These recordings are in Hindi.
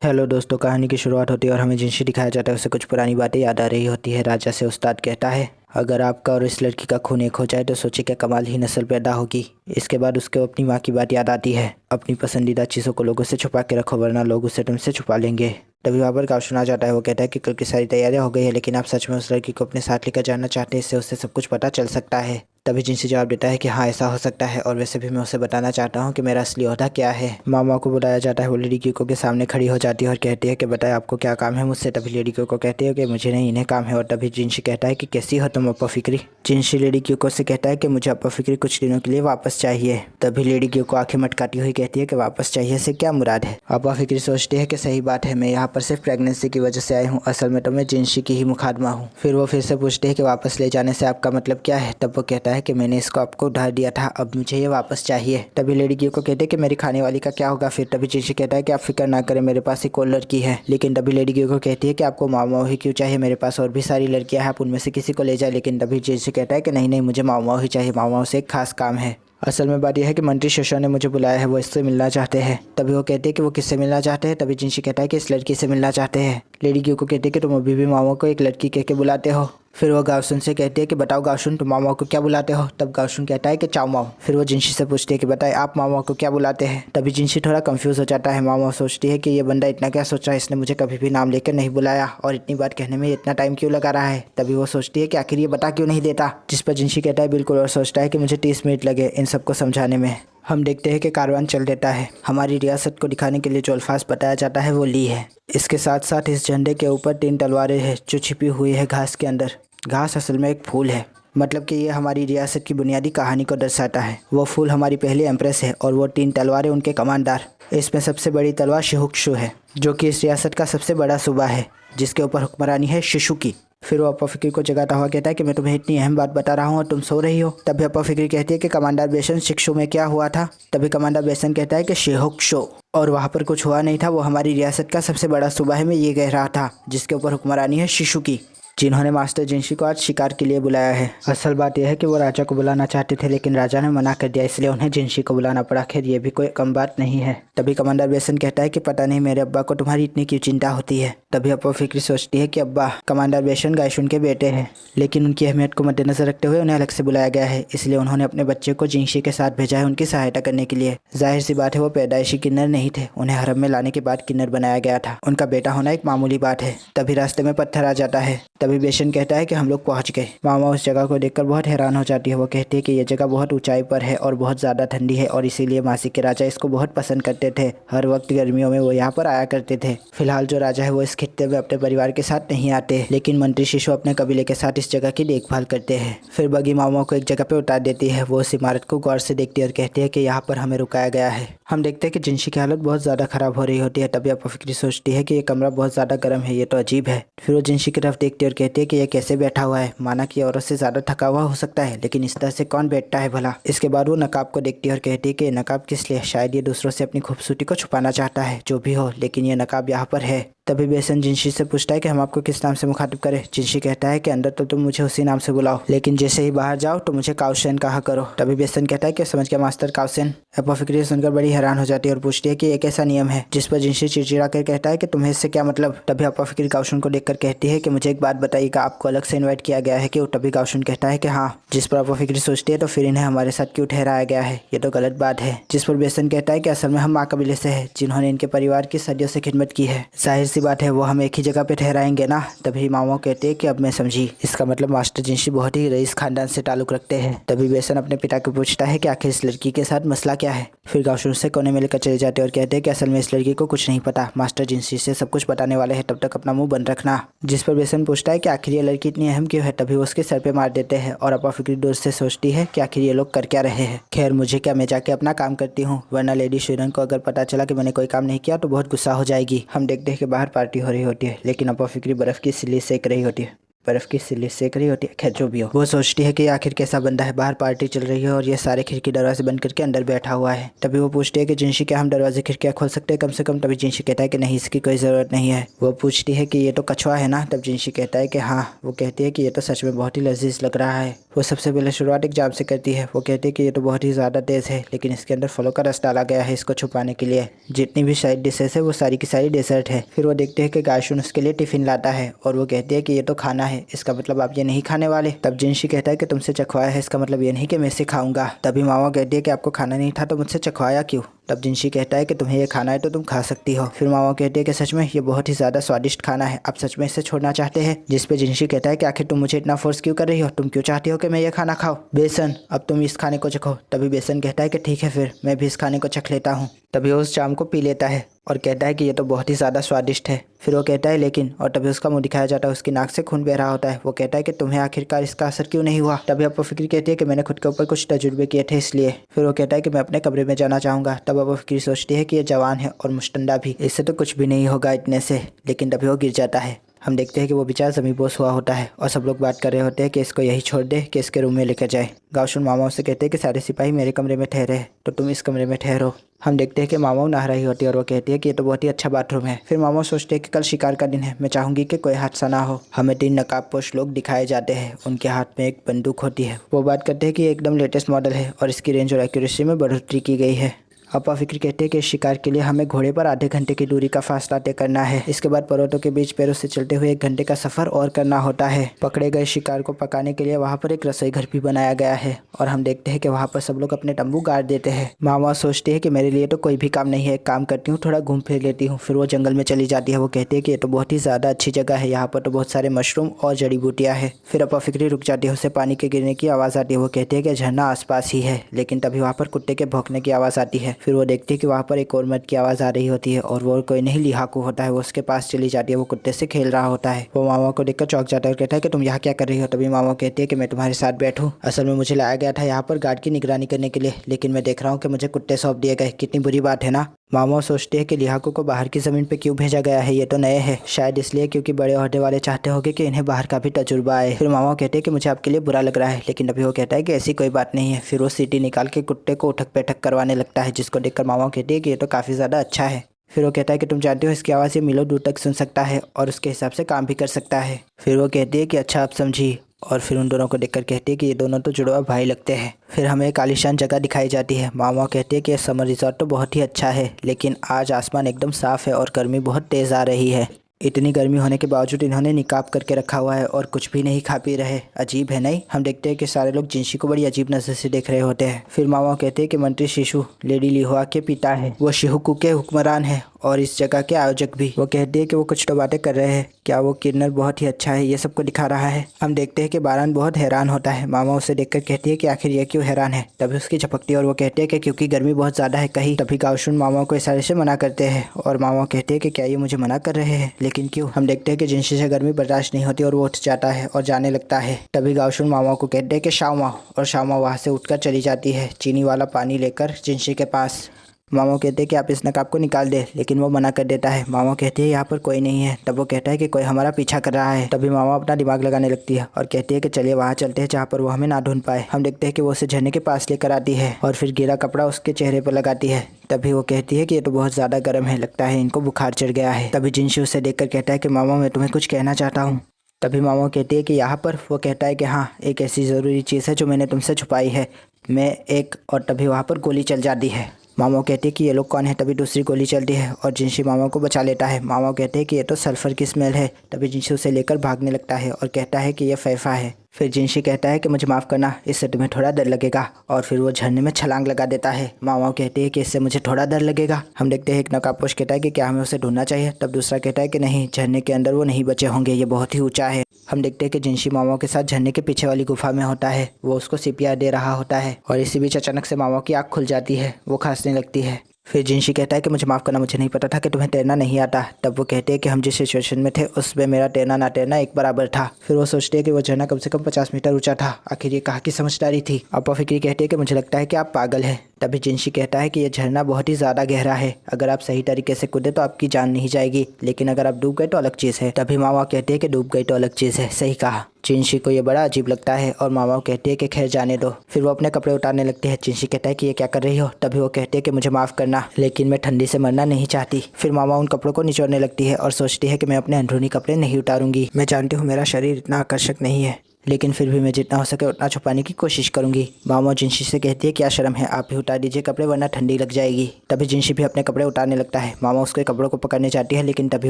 हेलो दोस्तों, कहानी की शुरुआत होती है और हमें जिनसे दिखाया जाता है उसे कुछ पुरानी बातें याद आ रही होती है। राजा से उस्ताद कहता है, अगर आपका और इस लड़की का खून एक हो जाए तो सोचिए क्या कमाल ही नस्ल पैदा होगी। इसके बाद उसको अपनी माँ की बात याद आती है, अपनी पसंदीदा चीज़ों को लोगों से छुपा के रखो वरना लोग उसे तुमसे छुपा लेंगे। तभी वहाँ पर काव सुना जाता है। वो कहता है कि कल की सारी तैयारियां हो गई है, लेकिन आप सच में उस लड़की को अपने साथ लेकर जाना चाहते हैं, इससे उसे सब कुछ पता चल सकता है। तभी जिनसे जवाब देता है कि हाँ ऐसा हो सकता है, और वैसे भी मैं उसे बताना चाहता हूँ कि मेरा असली ओहदा क्या है। मामा को बुलाया जाता है। वो लेडी क्यूको के सामने खड़ी हो जाती है और कहती है कि बताए आपको क्या काम है मुझसे। तभी लेडी क्यूको कहती है कि मुझे नहीं इन्हें काम है। और तभी जिनशी कहता है कि कैसी हो तुम अप्पा फिक्री। जिनशी लेडी क्यूको से कहता है कि मुझे अप्पा फिक्री कुछ दिनों के लिए वापस चाहिए। तभी लेडी क्यूको आंखें मटकाती हुई कहती है कि वापस चाहिए से क्या मुराद है। अप्पा फिक्री सोचती है कि सही बात है, मैं यहाँ पर सिर्फ प्रेगनेंसी की वजह से आई हूँ, असल में तो मैं जिनशी की ही मुखादमा हूँ। फिर वो फिर से पूछते हैं कि वापस ले जाने से आपका मतलब क्या है। तब वो कहता है कि मैंने इसको आपको उधार दिया था, अब मुझे ये वापस चाहिए। तभी लड़की को कहते हैं कि मेरी खाने वाली का क्या होगा फिर। तभी जिनशी कहता है कि आप फिक्र ना करें, मेरे पास एक और लड़की है। लेकिन तभी लड़की को कहती है कि आपको माओ ही क्यों चाहिए, मेरे पास और भी सारी लड़कियां हैं, आप उनमें से किसी को ले जाए। लेकिन तभी जिनशी कहता है कि नहीं नहीं, मुझे माओ ही चाहिए, माओ से एक खास काम है। असल में बात यह है कि मंत्री शशा ने मुझे बुलाया है, वो इससे मिलना चाहते हैं। तभी वो कहते हैं कि वो किससे मिलना चाहते हैं। तभी जिनशी कहता है कि इस लड़की से मिलना चाहते हैं। लेडी क्यू को कहते हैं कि तुम अभी भी मामा को एक लड़की कह के बुलाते हो। फिर वो गावसुन से कहती है कि बताओ गावसुन, तुम मामा को क्या बुलाते हो। तब गावसुन कहता है कि चाओ माओ। फिर वो जिनशी से पूछती है कि बताए आप मामा को क्या बुलाते हैं। तभी जिनशी थोड़ा कंफ्यूज हो जाता है। मामा सोचती है कि ये बंदा इतना क्या सोच रहा है, इसने मुझे कभी भी नाम लेकर नहीं बुलाया और इतनी बात कहने में इतना टाइम क्यों लगा रहा है। तभी वो सोचती है कि आखिर ये बता क्यों नहीं देता। जिस पर जिनशी कहता है बिल्कुल, और सोचता है कि मुझे 30 मिनट लगे इन सबको समझाने में। हम देखते हैं कि कारवान चल देता है। हमारी रियासत को दिखाने के लिए जो अल्फाज बताया जाता है वो ली है। इसके साथ साथ इस झंडे के ऊपर 3 तलवारें हैं जो छिपी हुई है घास के अंदर। घास असल में एक फूल है, मतलब कि ये हमारी रियासत की बुनियादी कहानी को दर्शाता है। वो फूल हमारी पहली एम्प्रेस है और वो 3 तलवारें उनके कमांडर। इसमें सबसे बड़ी तलवार शिहुक्शु है जो कि इस रियासत का सबसे बड़ा सूबा है, जिसके ऊपर हुक्मरानी है शिशु की। फिर वो अप्पा फिक्री को जगाता हुआ कहता है कि मैं तुम्हें इतनी अहम बात बता रहा हूँ और तुम सो रही हो। तभी अप्पा फिक्री कहती है कि कमांडर बेसन शिक्षु में क्या हुआ था। तभी कमांडर बेसन कहता है कि शिहुक्शु, और वहाँ पर कुछ हुआ नहीं था, वो हमारी रियासत का सबसे बड़ा सूबा है, मैं ये कह रहा था, जिसके ऊपर हुक्मरानी है शिशु की, जिन्होंने मास्टर जिनशी को आज शिकार के लिए बुलाया है। असल बात यह है कि वो राजा को बुलाना चाहते थे, लेकिन राजा ने मना कर दिया, इसलिए उन्हें जिनशी को बुलाना पड़ा। खैर ये भी कोई कम बात नहीं है। तभी कमांडर बेसन कहता है कि पता नहीं मेरे अब्बा को तुम्हारी इतनी क्यों चिंता होती है। तभी अप्पा फिक्री सोचती है कि अब्बा कमांडर बेसन गायशुन के बेटे हैं, लेकिन उनकी अहमियत को मद्देनजर रखते हुए उन्हें अलग से बुलाया गया है, इसलिए उन्होंने अपने बच्चे को जिनशी के साथ भेजा है उनकी सहायता करने के लिए। जाहिर सी बात है वो पैदाइशी किन्नर नहीं थे, उन्हें हरम में लाने के बाद किन्नर बनाया गया था। उनका बेटा होना एक मामूली बात है। तभी रास्ते में पत्थर आ जाता है। तभी बेसन कहता है कि हम लोग पहुंच गए। मामा उस जगह को देखकर बहुत हैरान हो जाती है। वो कहती है कि यह जगह बहुत ऊंचाई पर है और बहुत ज़्यादा ठंडी है, और इसीलिए मासी के राजा इसको बहुत पसंद करते थे। हर वक्त गर्मियों में वो यहाँ पर आया करते थे। फिलहाल जो राजा है वो इस खित्ते में अपने परिवार के साथ नहीं आते, लेकिन मंत्री शिशु अपने कबीले के साथ इस जगह की देखभाल करते हैं। फिर बगी मामा को एक जगह पे उतार देती है। वो उस इमारत को गौर से देखती है और कहती है कि यहाँ पर हमें रुकाया गया है। हम देखते हैं कि जिनशी की हालत बहुत ज़्यादा खराब हो रही होती है। तभी अप्पा फिक्री सोचती है कि ये कमरा बहुत ज़्यादा गर्म है, ये तो अजीब है। फिर वो जिनशी की तरफ देखती है और कहती है कि ये कैसे बैठा हुआ है, माना कि औरत से ज़्यादा थका हुआ हो सकता है, लेकिन इस तरह से कौन बैठता है भला। इसके बाद वो नकाब को देखती है और कहती है कि ये नकाब किस लिए, शायद ये दूसरों से अपनी खूबसूरती को छुपाना चाहता है, जो भी हो, लेकिन ये नकाब यहाँ पर है। तभी बेसन जिनशी से पूछता है कि हम आपको किस नाम से मुखातिब करें। जिनशी कहता है कि अंदर तो तुम मुझे उसी नाम से बुलाओ, लेकिन जैसे ही बाहर जाओ तो मुझे काउसेन कहा करो। तभी बेसन कहता है कि समझ गया मास्टर काउसेन। अप्पा फिक्री सुनकर बड़ी हैरान हो जाती है और पूछती है कि एक ऐसा नियम है, जिस पर जिनशी चिड़चिड़ा कर कहता है कि तुम्हें इससे क्या मतलब। तभी अप्पा फिक्री काउसेन को देखकर कहती है कि मुझे एक बात बताइएगा, आपको अलग से इन्वाइट किया गया है क्यों। तभी काउसेन कहता है कि हाँ। जिस पर अप्पा फिक्री सोचती है तो फिर इन्हें हमारे साथ क्यों ठहराया गया है, ये तो गलत बात है। जिस पर बेसन कहता है कि असल में हम माँ कबीले से है, जिन्होंने इनके परिवार की सदियों से खिदमत की है, जाहिर सी बात है वो हमें एक ही जगह पे ठहराएंगे ना। तभी मामा कहते हैं कि अब मैं समझी, इसका मतलब मास्टर जिनशी बहुत ही रईस खानदान से ताल्लुक रखते हैं। तभी बेसन अपने पिता को पूछता है कि आखिर इस लड़की के साथ मसला क्या है। फिर गावशुन से कोने में लेकर चले जाते हैं और कहते हैं कि असल में इस लड़की को कुछ नहीं पता, मास्टर जिनशी से सब कुछ बताने वाले हैं, तब तक अपना मुंह बंद रखना। जिस पर बेसन पूछता है कि आखिर ये लड़की इतनी अहम क्यों है। तभी वो उसके सर पे मार देते हैं और अप्पा फिक्री दूर से सोचती है कि आखिर ये लोग कर क्या रहे हैं। खैर मुझे क्या, मैं जाके अपना काम करती हूँ, वरना लेडी शिरन को अगर पता चला कि मैंने कोई काम नहीं किया तो बहुत गुस्सा हो जाएगी। हम देखते हैं कि बाहर पार्टी हो रही होती है, लेकिन अप्पा फिक्री बर्फ की सिल्ली सेक रही होती है। बर्फ की सिल्ली सेक रही होती है। खैर जो भी हो, वो सोचती है कि आखिर कैसा बंदा है, बाहर पार्टी चल रही है और ये सारे खिड़की दरवाजे बंद करके अंदर बैठा हुआ है। तभी वो पूछती है कि जिंशी क्या हम दरवाजे खिड़कियां खोल सकते हैं कम से कम। तभी जिंशी कहता है कि नहीं, इसकी कोई ज़रूरत नहीं है। वो पूछती है कि ये तो कछुआ है ना। तब जिंशी कहता है कि हाँ। वो कहती है कि ये तो सच में बहुत ही लजीज लग रहा है। वो सबसे पहले शुरुआत एक जाम से करती है। वो कहती है कि ये तो बहुत ही ज़्यादा तेज़ है, लेकिन इसके अंदर फलों का रस डाला गया है इसको छुपाने के लिए। जितनी भी साइड डिशेस है वो सारी की सारी डेजर्ट है। फिर वो देखते हैं कि गायशुन उसके लिए टिफिन लाता है और वो कहती है कि ये तो खाना है, इसका मतलब आप ये नहीं खाने वाले। तब जिंशी कहता है कि तुमसे चखवाया है, इसका मतलब ये नहीं कि मैं इसे खाऊंगा। तभी मामा कहती है कि आपको खाना नहीं था तो मुझसे चखवाया क्यों। तब जिंशी कहता है कि तुम्हें ये खाना है तो तुम खा सकती हो। फिर मामा कहती है कि सच में ये बहुत ही ज़्यादा स्वादिष्ट खाना है, आप सच में इसे छोड़ना चाहते हैं। जिस पे जिंशी कहता है कि आखिर तुम मुझे इतना फोर्स क्यों कर रही हो, तुम क्यों चाहती हो कि मैं ये खाना खाऊं। बेसन, अब तुम इस खाने को चखो। तभी बेसन कहता है कि ठीक है, फिर मैं भी इस खाने को चख लेता हूँ। तभी वो उस जाम को पी लेता है और कहता है कि ये तो बहुत ही ज़्यादा स्वादिष्ट है। फिर वो कहता है लेकिन, और तभी उसका मुंह दिखाया जाता है, उसकी नाक से खून बह रहा होता है। वो कहता है कि तुम्हें आखिरकार इसका असर क्यों नहीं हुआ। तभी अपा फिक्री कहती है कि मैंने खुद के ऊपर कुछ तजुर्बे किए थे इसलिए। फिर वो कहता है कि मैं अपने कमरे में जाना चाहूँगा। तब अपा फिक्री सोचती है कि ये जवान है और मुश्तंडा भी, इससे तो कुछ भी नहीं होगा इतने से। लेकिन तभी वो गिर जाता है। हम देखते हैं कि वो बेचारा ज़मीन बोस हुआ होता है और सब लोग बात कर रहे होते हैं कि इसको यही छोड़ दे, कि इसके रूम में लेकर जाए। गावशुन मामाओं से कहते हैं कि सारे सिपाही मेरे कमरे में ठहरे हैं तो तुम इस कमरे में ठहरो। हम देखते हैं कि मामाओं नहा रही होती है और वो कहती है कि ये तो बहुत ही अच्छा बाथरूम है। फिर मामाओं सोचते हैं कि कल शिकार का दिन है, मैं चाहूंगी कि कोई हादसा ना हो। हमें 3 नकाबपोश लोग दिखाए जाते हैं, उनके हाथ में एक बंदूक होती है। वो बात करते हैं कि ये एकदम लेटेस्ट मॉडल है और इसकी रेंज और एक्यूरेसी में बढ़ोतरी की गई है। अपा फिक्र कहते हैं कि शिकार के लिए हमें घोड़े पर आधे घंटे की दूरी का फासला तय करना है। इसके बाद पर्वतों के बीच पैरों से चलते हुए 1 घंटे का सफर और करना होता है। पकड़े गए शिकार को पकाने के लिए वहाँ पर एक रसोई घर भी बनाया गया है और हम देखते हैं कि वहाँ पर सब लोग अपने तंबू गाड़ देते हैं। मामा सोचती है कि मेरे लिए तो कोई भी काम नहीं है, एक काम करती हूँ, थोड़ा घूम फिर लेती हूँ। फिर वो जंगल में चली जाती है। वो कहती है कि ये तो बहुत ही ज़्यादा अच्छी जगह है, यहाँ पर तो बहुत सारे मशरूम और जड़ी बूटियाँ हैं। फिर अपा फिक्री रुक जाती है, उसे पानी के गिरने की आवाज़ आती है। वो कहती है कि झरना आसपास ही है, लेकिन तभी वहाँ पर कुत्ते के भौंकने की आवाज़ आती है। फिर वो देखती है कि पर एक और मर्द की आवाज़ आ रही होती है और वो कोई नहीं लिहाकू होता है। वो उसके पास चली जाती है, वो कुत्ते से खेल रहा होता है। वो मामा को देखकर चौंक जाता है और कहता है कि तुम यहाँ क्या कर रही हो। तभी मामा कहती है कि मैं तुम्हारे साथ बैठूं, असल में मुझे लाया गया था यहाँ पर गार्ड की निगरानी करने के लिए, लेकिन मैं देख रहा हूँ कि मुझे कुत्ते सौंप दिए गए। कितनी बुरी बात है ना। मामा सोचते हैं कि लिहाकू को बाहर की ज़मीन पे क्यों भेजा गया है, ये तो नए है, शायद इसलिए क्योंकि बड़े ओहदे वाले चाहते होंगे कि इन्हें बाहर का भी तजुर्बा आए। फिर मामा कहते हैं कि मुझे आपके लिए बुरा लग रहा है, लेकिन अभी वो कहता है कि ऐसी कोई बात नहीं है। फिर वो सीटी निकाल के कुत्ते को उठक बैठक करवाने लगता है, जिसको देखकर मामा कहती है कि ये तो काफ़ी ज़्यादा अच्छा है। फिर वो कहता है कि तुम जानते हो इसकी आवाज़ ये मीलों दूर तक सुन सकता है और उसके हिसाब से काम भी कर सकता है। फिर वो कहती है कि अच्छा आप समझी, और फिर उन दोनों को देखकर कहती है कि ये दोनों तो जुड़वा भाई लगते हैं। फिर हमें एक आलीशान जगह दिखाई जाती है। मामा कहती है कि ये समर रिजॉर्ट तो बहुत ही अच्छा है, लेकिन आज आसमान एकदम साफ़ है और गर्मी बहुत तेज़ आ रही है। इतनी गर्मी होने के बावजूद इन्होंने निकाब करके रखा हुआ है और कुछ भी नहीं खा पी रहे। अजीब है नहीं। हम देखते हैं कि सारे लोग जिंशी को बड़ी अजीब नज़र से देख रहे होते हैं। फिर मामा कहते हैं कि मंत्री शिशु लेडी लिहुआ के पिता है, वो शिहुकू के हुक्मरान है और इस जगह के आयोजक भी। वो कहते हैं कि वो कुछ तो बातें कर रहे हैं, क्या वो किन्नर बहुत ही अच्छा है, ये सबको दिखा रहा है। हम देखते हैं कि बारान बहुत हैरान होता है। मामा उसे देखकर कहती है कि आखिर ये क्यों हैरान है। तभी उसकी झपकती है और वो कहते हैं कि क्योंकि गर्मी बहुत ज़्यादा है कहीं। तभी गावशुन मामा को इशारे से मना करते हैं और मामा कहते हैं कि क्या ये मुझे मना कर रहे हैं, लेकिन क्यों। हम देखते हैं कि जिनसे से गर्मी बर्दाश्त नहीं होती और वो उठ जाता है और जाने लगता है। तभी गावशुन मामा को कहते हैं कि शाओमा, और शाओमा वहाँ से उठकर चली जाती है चीनी वाला पानी लेकर जिनशी के पास। मामा कहते हैं कि आप इस नकाब को निकाल दे, लेकिन वो मना कर देता है। मामा कहती है यहाँ पर कोई नहीं है। तब वो कहता है कि कोई हमारा पीछा कर रहा है। तभी मामा अपना दिमाग लगाने लगती है और कहती है कि चलिए वहाँ चलते हैं जहाँ पर वो हमें ना ढूंढ पाए। हम देखते हैं कि वो उसे झरने के पास लेकर आती है और फिर गीला कपड़ा उसके चेहरे पर लगाती है। तभी वो कहती है कि ये तो बहुत ज़्यादा गर्म है, लगता है इनको बुखार चढ़ गया है। तभी जिनशी उसे देखकर कहता है कि मामा मैं तुम्हें कुछ कहना चाहता हूँ। तभी मामा कहती है कि यहाँ पर। वो कहता है कि हाँ, एक ऐसी ज़रूरी चीज़ है जो मैंने तुमसे छुपाई है, मैं एक। और तभी वहाँ पर गोली चल जाती है। मामा कहते हैं कि ये लोग कौन है। तभी दूसरी गोली चलती है और जिनशी मामा को बचा लेता है। मामा कहते हैं कि ये तो सल्फर की स्मेल है। तभी जिनशी उसे लेकर भागने लगता है और कहता है कि यह फैफा है। फिर जिनशी कहता है कि मुझे माफ़ करना, इससे तुम्हें थोड़ा डर लगेगा, और फिर वो झरने में छलांग लगा देता है। मामा कहते हैं कि इससे मुझे थोड़ा डर लगेगा। हम देखते हैं एक नकाबपोश कहता है कि क्या हमें उसे ढूंढना चाहिए। तब दूसरा कहता है कि नहीं, झरने के अंदर वो नहीं बचे होंगे, ये बहुत ही ऊंचा है। हम देखते हैं कि जिनशी मामा के साथ झरने के पीछे वाली गुफा में होता है। वो उसको सीपीआर दे रहा होता है और इसी बीच अचानक से मामा की आँख खुल जाती है, वो खांसने लगती है। फिर जिनशी कहता है कि मुझे माफ़ करना, मुझे नहीं पता था कि तुम्हें तैरना नहीं आता। तब वो कहते हैं कि हम जिस सिचुएशन में थे उसमें मेरा तैरना ना तैरना एक बराबर था। फिर वो सोचते हैं कि वो झरना कम से कम 50 मीटर ऊंचा था। आखिर ये कहाँ की समझदारी थी। अपा फिक्री कहती है कि मुझे लगता है कि आप पागल हैं। तभी जिनशी कहता है कि यह झरना बहुत ही ज़्यादा गहरा है, अगर आप सही तरीके से कूदे तो आपकी जान नहीं जाएगी, लेकिन अगर आप डूब गए तो अलग चीज़ है। तभी मामा कहते हैं कि डूब गई तो अलग चीज़ है। सही कहा। जिनशी को ये बड़ा अजीब लगता है और मामा कहते हैं कि खैर जाने दो। फिर वो अपने कपड़े उतारने लगते हैं। जिनशी कहता है कि ये क्या कर रही हो। तभी वो कहते हैं कि मुझे माफ़ करना, लेकिन मैं ठंडी से मरना नहीं चाहती। फिर मामा उन कपड़ों को निचोड़ने लगती है और सोचती है कि मैं अपने अंदरूनी कपड़े नहीं उतारूंगी। मैं जानती हूँ मेरा शरीर इतना आकर्षक नहीं है, लेकिन फिर भी मैं जितना हो सके उतना छुपाने की कोशिश करूंगी। मामा जिनशी से कहती है क्या शर्म है, आप भी उतार दीजिए कपड़े वरना ठंडी लग जाएगी। तभी जिनशी भी अपने कपड़े उतारने लगता है। मामा उसके कपड़ों को पकड़ने चाहती है, लेकिन तभी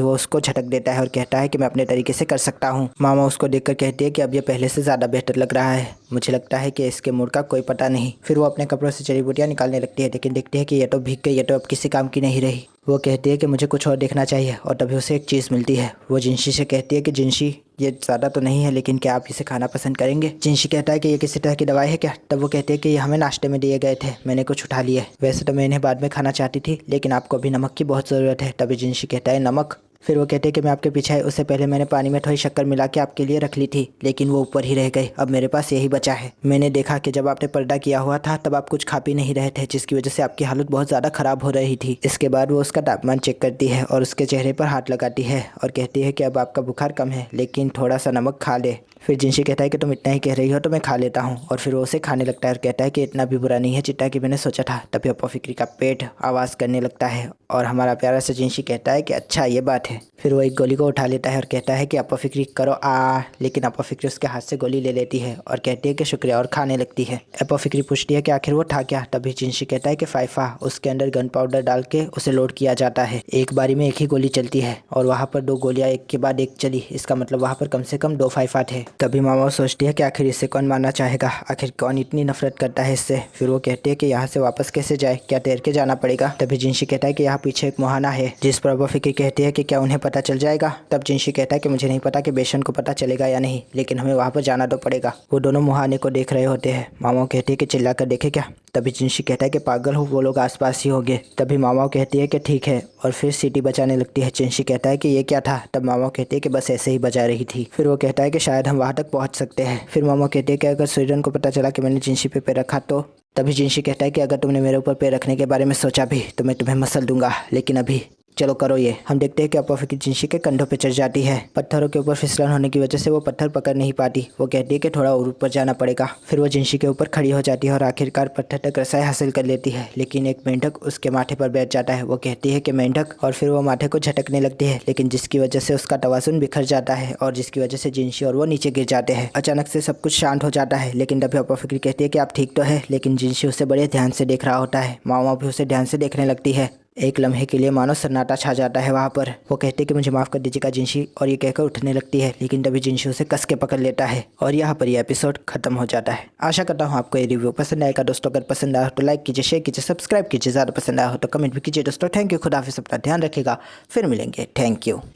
वो उसको झटक देता है और कहता है कि मैं अपने तरीके से कर सकता हूँ। मामा उसको देखकर कहती है कि अब ये पहले से ज़्यादा बेहतर लग रहा है, मुझे लगता है कि इसके मूड का कोई पता नहीं। फिर वो अपने कपड़ों से जड़ी बूटियाँ निकालने लगती है, लेकिन देखती है कि ये तो भीग गई, ये तो अब किसी काम की नहीं रही। वो कहती है कि मुझे कुछ और देखना चाहिए और तभी उसे एक चीज़ मिलती है। वो जिनशी से कहती है कि जिनशी ये ज़्यादा तो नहीं है, लेकिन क्या आप इसे खाना पसंद करेंगे। जिनशी कहता है कि ये किसी तरह की दवाई है क्या। तब वो कहते हैं कि ये हमें नाश्ते में दिए गए थे, मैंने कुछ उठा लिया। वैसे तो मैं इन्हें बाद में खाना चाहती थी, लेकिन आपको अभी नमक की बहुत ज़रूरत है। तभी जिनशी कहता है नमक। फिर वो कहते हैं कि मैं आपके पीछे आए उससे पहले मैंने पानी में थोड़ी शक्कर मिला के आपके लिए रख ली थी, लेकिन वो ऊपर ही रह गई। अब मेरे पास यही बचा है। मैंने देखा कि जब आपने पर्दा किया हुआ था तब आप कुछ खा पी नहीं रहे थे, जिसकी वजह से आपकी हालत बहुत ज़्यादा ख़राब हो रही थी। इसके बाद वो उसका तापमान चेक करती है और उसके चेहरे पर हाथ लगाती है और कहती है कि अब आपका बुखार कम है, लेकिन थोड़ा सा नमक खा ले। फिर जिनशी कहता है कि तुम इतना ही कह रही हो तो मैं खा लेता हूँ, और फिर वो उसे खाने लगता है और कहता है कि इतना भी बुरा नहीं है जितना कि मैंने सोचा था। तभी अपा फिक्री का पेट आवाज़ करने लगता है और हमारा प्यारा सा जिनशी कहता है कि अच्छा ये बात है। फिर वो एक गोली को उठा लेता है और कहता है कि अपा फिक्री करो लेकिन अपा फिक्री उसके हाथ से गोली ले लेती है और कहती है कि शुक्रिया और खाने लगती है। अपा फिक्री पूछती है कि आखिर वो था क्या। तभी जिनशी कहता है कि फाइफा, उसके अंदर गन पाउडर डाल के उसे लोड किया जाता है। एक बारी में एक ही गोली चलती है और वहाँ पर 2 गोलियाँ एक के बाद एक चली, इसका मतलब वहाँ पर कम से कम 2 फाइफा थे। तभी मामा सोचती है कि आखिर इससे कौन मारना चाहेगा, आखिर कौन इतनी नफरत करता है इससे। फिर वो कहते हैं कि यहाँ से वापस कैसे जाए, क्या तैर के जाना पड़ेगा। तभी जिनशी कहता है कि यहाँ पीछे एक मुहाना है, जिस पर अपा फिक्री कहती है कि क्या उन्हें पता चल जाएगा। तब जिनशी कहता है कि मुझे नहीं पता कि बेशन को पता चलेगा या नहीं, लेकिन हमें वहाँ पर जाना तो पड़ेगा। वो दोनों मुहाने को देख रहे होते हैं। मामा कहती है कि चिल्ला कर देखे क्या। तभी जिनशी कहता है कि पागल हो, वो लोग आसपास ही होंगे। तभी मामा कहती है कि ठीक है और फिर सीटी बजाने लगती है। जिनशी कहता है कि ये क्या था। तब मामा कहती है कि बस ऐसे ही बजा रही थी। फिर वो कहता है कि शायद हम वहाँ तक पहुँच सकते हैं। फिर मामा कहते हैं कि अगर सूर्यन को पता चला कि मैंने जिनशी पे पैर रखा तो। तभी जिनशी कहता है कि अगर तुमने मेरे ऊपर पैर रखने के बारे में सोचा भी तो मैं तुम्हें मसल दूंगा, लेकिन अभी चलो करो ये। हम देखते हैं कि अपा फिक्री जिनशी के कंधों पे चढ़ जाती है। पत्थरों के ऊपर फिसलन होने की वजह से वो पत्थर पकड़ नहीं पाती। वो कहती है कि थोड़ा और ऊपर जाना पड़ेगा। फिर वो जिनशी के ऊपर खड़ी हो जाती है और आखिरकार पत्थर तक रसाई हासिल कर लेती है, लेकिन एक मेंढक उसके माथे पर बैठ जाता है। वो कहती है कि मेंढक, और फिर वो माथे को झटकने लगती है, लेकिन जिसकी वजह से उसका तवाज़ुन बिखर जाता है और जिसकी वजह से जिनशी और वो नीचे गिर जाते हैं। अचानक से सब कुछ शांत हो जाता है, लेकिन तभी अपा फिक्री कहती है कि आप ठीक तो है, लेकिन जिनशी उसे बड़े ध्यान से देख रहा होता है। मामा भी उसे ध्यान से देखने लगती है। एक लम्हे के लिए मानो सन्नाटा छा जाता है वहाँ पर। वो कहते हैं कि मुझे माफ़ कर दीजिएगा जिनशी, और ये कहकर उठने लगती है, लेकिन तभी जिनशी उसे कस के पकड़ लेता है और यहाँ पर यह एपिसोड खत्म हो जाता है। आशा करता हूँ आपको ये रिव्यू पसंद आएगा दोस्तों। अगर पसंद आया हो तो लाइक कीजिए, शेयर कीजिए, सब्सक्राइब कीजिए, ज़्यादा पसंद आया हो तो कमेंट भी कीजिए दोस्तों। थैंक यू, खुदा हाफिज़, अपना ध्यान रखिएगा, फिर मिलेंगे। Thank you.